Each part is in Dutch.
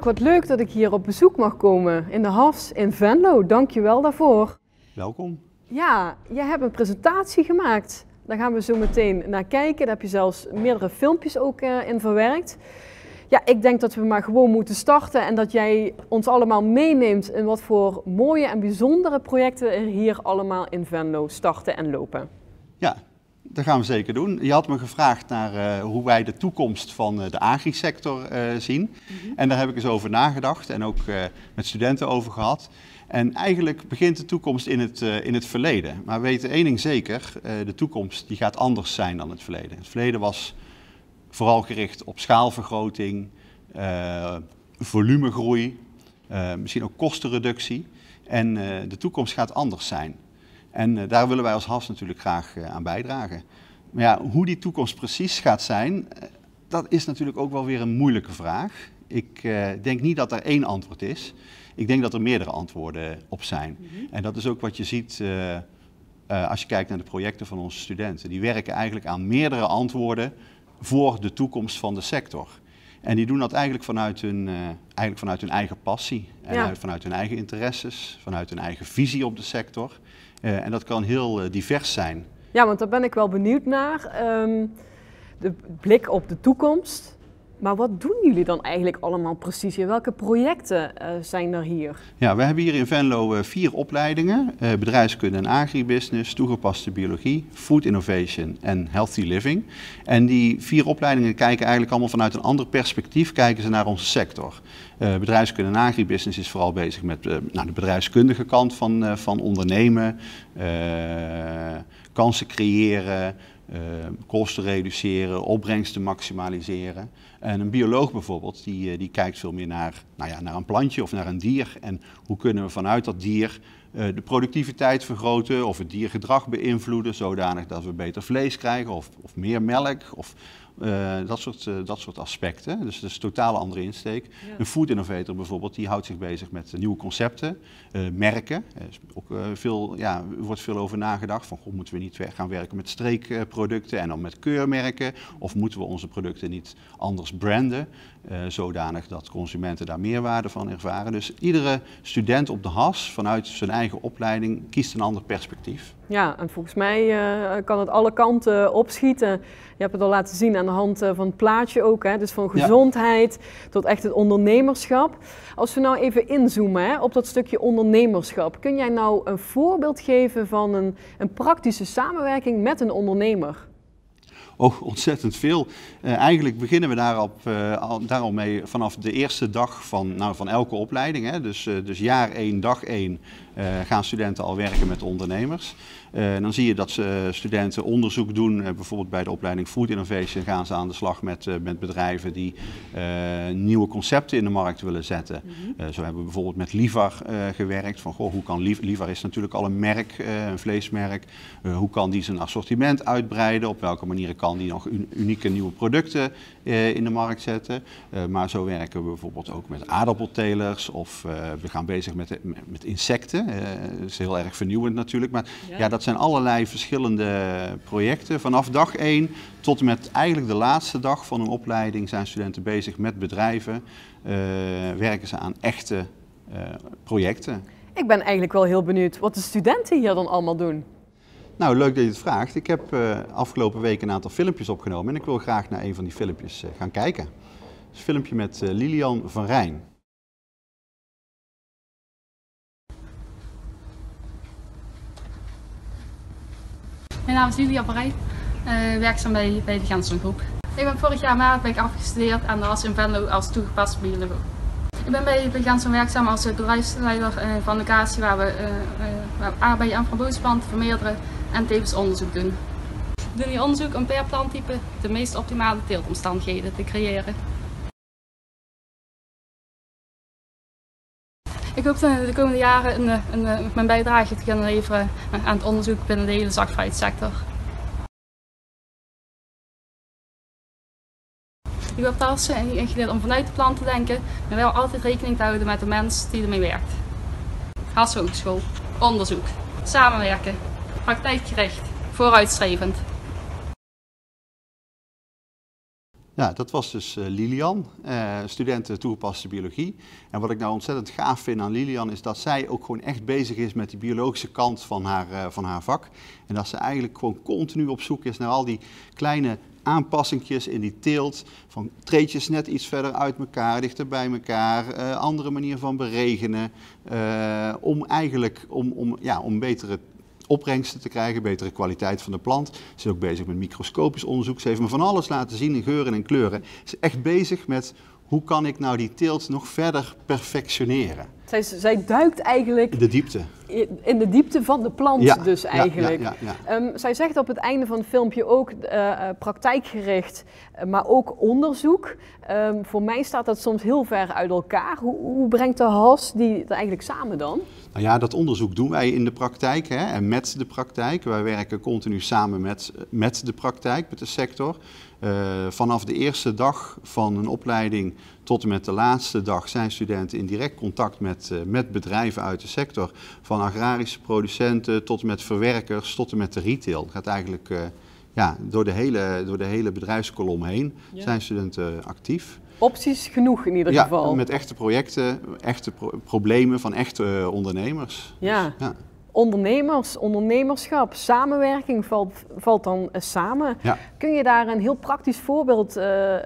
Mark, wat leuk dat ik hier op bezoek mag komen in de HAS in Venlo. Dank je wel daarvoor. Welkom. Ja, jij hebt een presentatie gemaakt. Daar gaan we zo meteen naar kijken. Daar heb je zelfs meerdere filmpjes ook in verwerkt. Ja, ik denk dat we maar gewoon moeten starten en dat jij ons allemaal meeneemt in wat voor mooie en bijzondere projecten er hier allemaal in Venlo starten en lopen. Ja, dat gaan we zeker doen. Je had me gevraagd naar hoe wij de toekomst van de agrisector zien. En daar heb ik eens over nagedacht en ook met studenten over gehad. En eigenlijk begint de toekomst in het verleden. Maar we weten één ding zeker, de toekomst die gaat anders zijn dan het verleden. Het verleden was vooral gericht op schaalvergroting, volumegroei, misschien ook kostenreductie. En de toekomst gaat anders zijn. En daar willen wij als HAS natuurlijk graag aan bijdragen. Maar ja, hoe die toekomst precies gaat zijn, dat is natuurlijk ook wel weer een moeilijke vraag. Ik denk niet dat er één antwoord is. Ik denk dat er meerdere antwoorden op zijn. En dat is ook wat je ziet als je kijkt naar de projecten van onze studenten. Die werken eigenlijk aan meerdere antwoorden voor de toekomst van de sector. En die doen dat eigenlijk vanuit hun eigen passie. En vanuit hun eigen interesses, vanuit hun eigen visie op de sector. En dat kan heel divers zijn. Ja, want daar ben ik wel benieuwd naar. De blik op de toekomst. Maar wat doen jullie dan eigenlijk allemaal precies? Welke projecten zijn er hier? Ja, we hebben hier in Venlo 4 opleidingen. Bedrijfskunde en agribusiness, toegepaste biologie, food innovation en healthy living. En die 4 opleidingen kijken eigenlijk allemaal vanuit een ander perspectief kijken ze naar onze sector. Bedrijfskunde en agribusiness is vooral bezig met de bedrijfskundige kant van ondernemen, kansen creëren, kosten reduceren, opbrengsten maximaliseren. En een bioloog bijvoorbeeld, die kijkt veel meer naar een plantje of naar een dier. En hoe kunnen we vanuit dat dier de productiviteit vergroten of het diergedrag beïnvloeden, zodanig dat we beter vlees krijgen of meer melk of dat soort aspecten. Dus dat is een totale andere insteek. Ja. Een food innovator bijvoorbeeld, die houdt zich bezig met nieuwe concepten, merken. Er wordt veel over nagedacht van, moeten we niet gaan werken met streekproducten en dan met keurmerken, of moeten we onze producten niet anders branden, zodanig dat consumenten daar meerwaarde van ervaren. Dus iedere student op de HAS vanuit zijn eigen opleiding kiest een ander perspectief. Ja, en volgens mij kan het alle kanten opschieten. Je hebt het al laten zien aan de hand van het plaatje ook, hè? Dus van gezondheid tot echt het ondernemerschap. Als we nou even inzoomen op dat stukje ondernemerschap, kun jij nou een voorbeeld geven van een praktische samenwerking met een ondernemer? Oh, ontzettend veel. Eigenlijk beginnen we daar al mee vanaf de eerste dag van elke opleiding. Hè. Dus jaar 1, dag 1 gaan studenten al werken met ondernemers. Dan zie je dat studenten onderzoek doen, bijvoorbeeld bij de opleiding Food Innovation gaan ze aan de slag met bedrijven die nieuwe concepten in de markt willen zetten. Zo hebben we bijvoorbeeld met Livar gewerkt, van hoe kan Livar is natuurlijk al een merk, een vleesmerk, hoe kan die zijn assortiment uitbreiden, op welke manieren kan die nog unieke nieuwe producten in de markt zetten. Maar zo werken we bijvoorbeeld ook met aardappeltelers of we gaan bezig met insecten. Dat is heel erg vernieuwend natuurlijk, maar ja, dat zijn allerlei verschillende projecten. Vanaf dag 1 tot en met eigenlijk de laatste dag van een opleiding zijn studenten bezig met bedrijven, werken ze aan echte projecten. Ik ben eigenlijk wel heel benieuwd wat de studenten hier dan allemaal doen. Nou, leuk dat je het vraagt. Ik heb afgelopen week een aantal filmpjes opgenomen en ik wil graag naar een van die filmpjes gaan kijken. Het is een filmpje met Lilian van Rijn. Mijn naam is Lilian van Rijn, werkzaam bij de Genson Groep. Ik ben vorig jaar maart afgestudeerd aan de HAS in Venlo als toegepaste bioloog. Ik ben bij Genson werkzaam als bedrijfsleider van de locatie waar we aardbeien en frambozenplanten vermeerderen en tevens onderzoek doen. We doen hier onderzoek om per planttype de meest optimale teeltomstandigheden te creëren. Ik hoop de komende jaren mijn bijdrage te kunnen leveren aan het onderzoek binnen de hele zakvrijheidssector. Ik heb als ingeleerd om vanuit de plant te denken, maar wel altijd rekening te houden met de mens die ermee werkt. HAS Hogeschool, onderzoek, samenwerken, praktijkgericht, vooruitstrevend. Ja, dat was dus Lilian, student toegepaste biologie. En wat ik nou ontzettend gaaf vind aan Lilian is dat zij ook gewoon echt bezig is met die biologische kant van haar vak. En dat ze eigenlijk gewoon continu op zoek is naar al die kleine aanpassingjes in die teelt, van treetjes net iets verder uit elkaar, dichter bij elkaar, andere manier van beregenen, om betere opbrengsten te krijgen, betere kwaliteit van de plant. Ze is ook bezig met microscopisch onderzoek. Ze heeft me van alles laten zien in geuren en kleuren. Ze is echt bezig met hoe kan ik nou die teelt nog verder perfectioneren. Zij duikt eigenlijk in de diepte. In de diepte van de plant dus eigenlijk. Ja. Zij zegt op het einde van het filmpje ook praktijkgericht, maar ook onderzoek. Voor mij staat dat soms heel ver uit elkaar. Hoe brengt de HAS die er eigenlijk samen dan? Nou ja, dat onderzoek doen wij in de praktijk en met de praktijk. Wij werken continu samen met de praktijk, met de sector. Vanaf de eerste dag van een opleiding tot en met de laatste dag zijn studenten in direct contact met bedrijven uit de sector. Van agrarische producenten tot en met verwerkers tot en met de retail. Het gaat eigenlijk door de hele bedrijfskolom heen zijn studenten actief. Opties genoeg in ieder geval. Ja, met echte projecten, echte problemen van echte ondernemers. Ja. Dus, ja. Ondernemers, ondernemerschap, samenwerking valt dan samen. Ja. Kun je daar een heel praktisch voorbeeld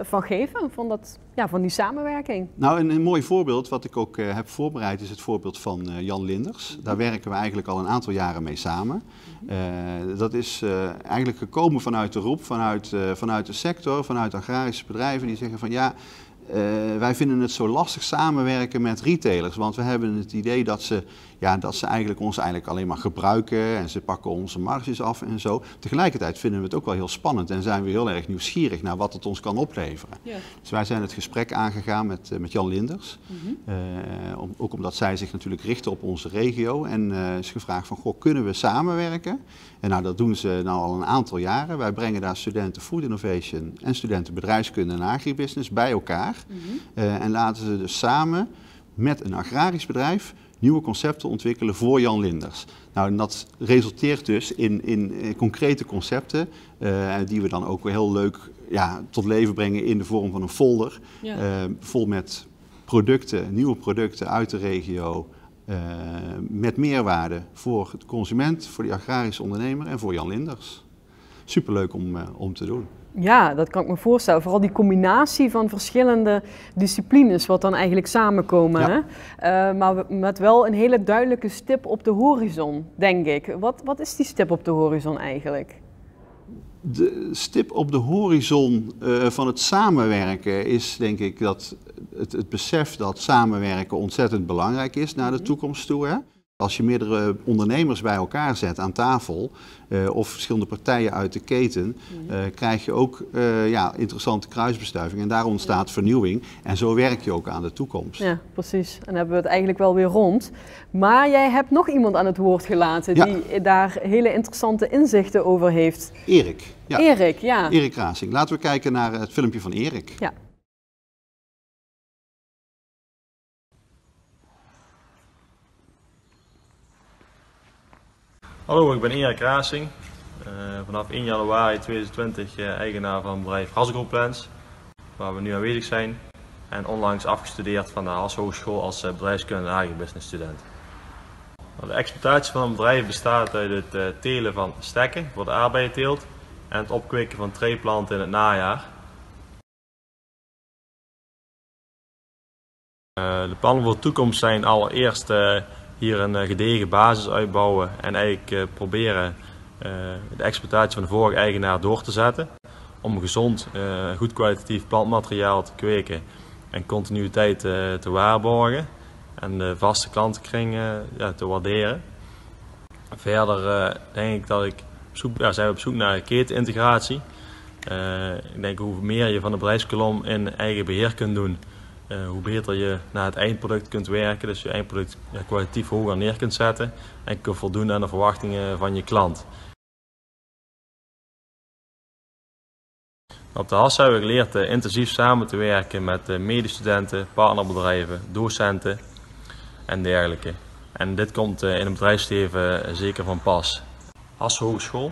van geven, van die samenwerking? Nou, een mooi voorbeeld wat ik ook heb voorbereid is het voorbeeld van Jan Linders. Daar werken we eigenlijk al een aantal jaren mee samen. Dat is eigenlijk gekomen vanuit de roep, vanuit de sector, vanuit agrarische bedrijven die zeggen van ja, wij vinden het zo lastig samenwerken met retailers, want we hebben het idee dat ze eigenlijk ons alleen maar gebruiken en ze pakken onze marges af en zo. Tegelijkertijd vinden we het ook wel heel spannend en zijn we heel erg nieuwsgierig naar wat het ons kan opleveren. Ja. Dus wij zijn het gesprek aangegaan met Jan Linders, ook omdat zij zich natuurlijk richten op onze regio en is gevraagd van goh, kunnen we samenwerken? En nou, dat doen ze nou al een aantal jaren. Wij brengen daar studenten Food Innovation en studenten bedrijfskunde en agribusiness bij elkaar en laten ze dus samen met een agrarisch bedrijf nieuwe concepten ontwikkelen voor Jan Linders. Nou, en dat resulteert dus in concrete concepten die we dan ook heel leuk tot leven brengen in de vorm van een folder. Vol met producten, nieuwe producten uit de regio met meerwaarde voor de consument, voor die agrarische ondernemer en voor Jan Linders. Superleuk om te doen. Ja, dat kan ik me voorstellen. Vooral die combinatie van verschillende disciplines wat dan eigenlijk samenkomen. Ja. Hè? Maar met wel een hele duidelijke stip op de horizon, denk ik. Wat is die stip op de horizon eigenlijk? De stip op de horizon van het samenwerken is denk ik dat het besef dat samenwerken ontzettend belangrijk is naar de toekomst toe. Hè? Als je meerdere ondernemers bij elkaar zet aan tafel of verschillende partijen uit de keten, krijg je ook interessante kruisbestuiving en daar ontstaat vernieuwing en zo werk je ook aan de toekomst. Ja, precies. En dan hebben we het eigenlijk wel weer rond. Maar jij hebt nog iemand aan het woord gelaten die daar hele interessante inzichten over heeft. Erik. Ja. Erik, ja. Erik Rasing. Laten we kijken naar het filmpje van Erik. Ja. Hallo, ik ben Erik Rasing. Vanaf 1 januari 2020 eigenaar van het bedrijf Hasselgroen Plants, waar we nu aanwezig zijn. En onlangs afgestudeerd van de HAS Hogeschool als bedrijfskunde en agribusiness student. De exploitatie van een bedrijf bestaat uit het telen van stekken voor de aardbeienteelt en het opkweken van treeplanten in het najaar. De plannen voor de toekomst zijn allereerst hier een gedegen basis uitbouwen en eigenlijk proberen de exploitatie van de vorige eigenaar door te zetten. Om gezond, goed kwalitatief plantmateriaal te kweken en continuïteit te waarborgen en de vaste klantenkring te waarderen. Verder denk ik dat zijn we op zoek naar ketenintegratie. Ik denk hoe meer je van de bedrijfskolom in eigen beheer kunt doen, hoe beter je naar het eindproduct kunt werken, dus je eindproduct kwalitatief hoger neer kunt zetten en kunt voldoen aan de verwachtingen van je klant. Op de HAS hebben we geleerd intensief samen te werken met medestudenten, partnerbedrijven, docenten en dergelijke. En dit komt in het bedrijfsleven zeker van pas. HAS Hogeschool,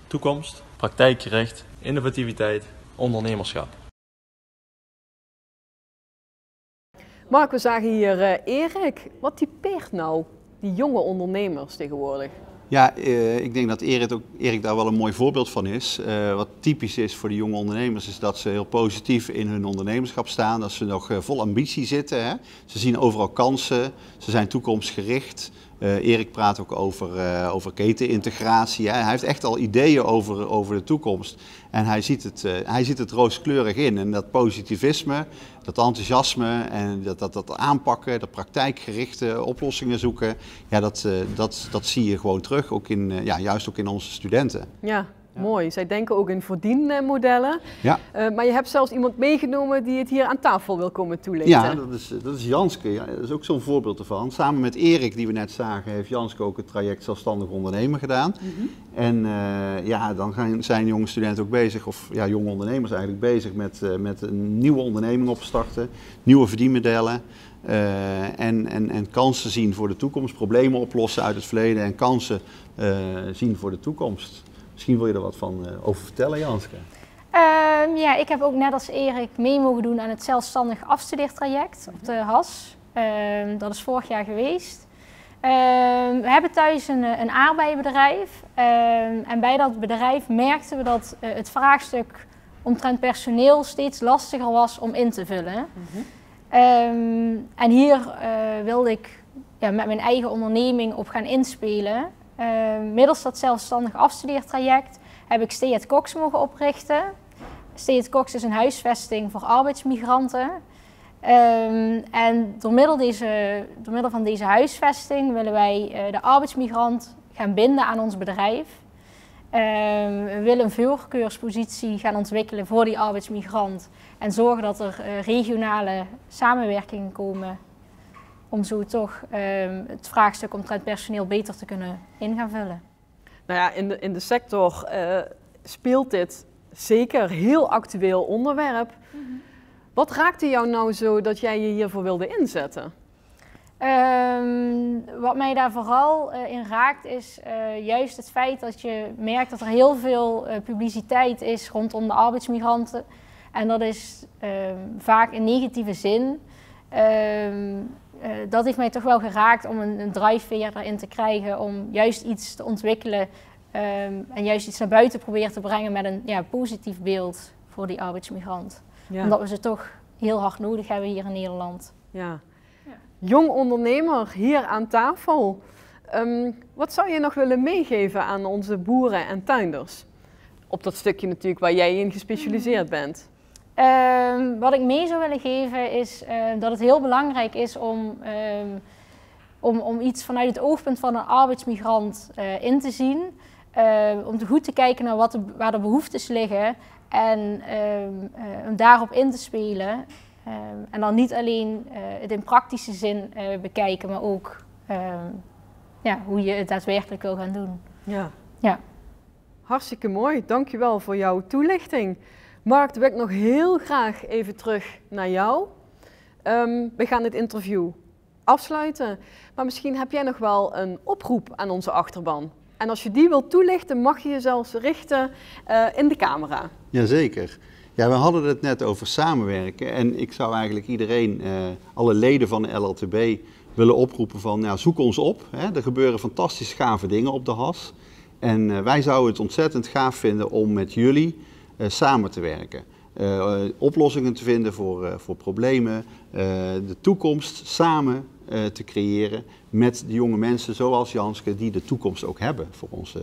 toekomst, praktijkgericht, innovativiteit, ondernemerschap. Mark, we zagen hier Erik. Wat typeert nou die jonge ondernemers tegenwoordig? Ja, ik denk dat Erik daar wel een mooi voorbeeld van is. Wat typisch is voor de jonge ondernemers is dat ze heel positief in hun ondernemerschap staan. Dat ze nog vol ambitie zitten. Hè. Ze zien overal kansen, ze zijn toekomstgericht. Erik praat ook over ketenintegratie. Hè. Hij heeft echt al ideeën over de toekomst. En hij ziet het rooskleurig in. En dat positivisme, dat enthousiasme en dat aanpakken, dat praktijkgerichte oplossingen zoeken. Ja, dat zie je gewoon terug, ook juist ook in onze studenten. Ja. Mooi. Zij denken ook in verdienmodellen. Ja. Maar je hebt zelfs iemand meegenomen die het hier aan tafel wil komen toelichten. Ja, dat is Janske. Ja, dat is ook zo'n voorbeeld ervan. Samen met Erik, die we net zagen, heeft Janske ook het traject Zelfstandig Ondernemer gedaan. En dan zijn jonge studenten ook bezig, of jonge ondernemers eigenlijk bezig met een nieuwe onderneming opstarten, nieuwe verdienmodellen. En kansen zien voor de toekomst, problemen oplossen uit het verleden en kansen zien voor de toekomst. Misschien wil je er wat over vertellen, Janske? Ik heb ook net als Erik mee mogen doen aan het zelfstandig afstudeertraject op de HAS. Dat is vorig jaar geweest. We hebben thuis een aardbeienbedrijf. En bij dat bedrijf merkten we dat het vraagstuk omtrent personeel steeds lastiger was om in te vullen. En hier wilde ik met mijn eigen onderneming op gaan inspelen. Middels dat zelfstandig afstudeertraject heb ik Stay at Cox mogen oprichten. Stay at Cox is een huisvesting voor arbeidsmigranten. En door middel van deze huisvesting willen wij de arbeidsmigrant gaan binden aan ons bedrijf. We willen een voorkeurspositie gaan ontwikkelen voor die arbeidsmigrant en zorgen dat er regionale samenwerkingen komen om zo toch het vraagstuk omtrent personeel beter te kunnen gaan vullen. Nou ja, in de sector speelt dit zeker heel actueel onderwerp. Wat raakte jou nou zo dat jij je hiervoor wilde inzetten? Wat mij daar vooral in raakt is juist het feit dat je merkt dat er heel veel publiciteit is rondom de arbeidsmigranten. En dat is vaak in negatieve zin. Dat heeft mij toch wel geraakt om een drijfveer erin te krijgen om juist iets te ontwikkelen en juist iets naar buiten proberen te brengen met een positief beeld voor die arbeidsmigrant. Ja. Omdat we ze toch heel hard nodig hebben hier in Nederland. Ja. Jong ondernemer hier aan tafel. Wat zou je nog willen meegeven aan onze boeren en tuinders? Op dat stukje natuurlijk waar jij in gespecialiseerd bent. Wat ik mee zou willen geven is dat het heel belangrijk is om iets vanuit het oogpunt van een arbeidsmigrant in te zien. Om goed te kijken naar waar de behoeftes liggen en om daarop in te spelen. En dan niet alleen het in praktische zin bekijken, maar ook hoe je het daadwerkelijk wil gaan doen. Ja. Hartstikke mooi, dankjewel voor jouw toelichting. Mark, dan wil ik nog heel graag even terug naar jou. We gaan dit interview afsluiten, maar misschien heb jij nog wel een oproep aan onze achterban. En als je die wilt toelichten, mag je je zelfs richten in de camera. Jazeker. Ja, we hadden het net over samenwerken en ik zou eigenlijk iedereen, alle leden van de LLTB, willen oproepen van zoek ons op. Hè. Er gebeuren fantastisch gave dingen op de HAS. En wij zouden het ontzettend gaaf vinden om met jullie samen te werken. Oplossingen te vinden voor problemen, de toekomst samen te creëren met de jonge mensen zoals Janske die de toekomst ook hebben voor onze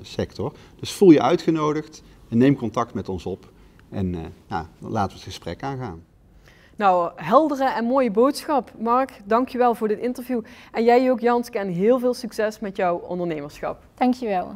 sector. Dus voel je uitgenodigd en neem contact met ons op en laten we het gesprek aangaan. Nou, heldere en mooie boodschap. Mark, dankjewel voor dit interview. En jij ook, Janske, en heel veel succes met jouw ondernemerschap. Dankjewel.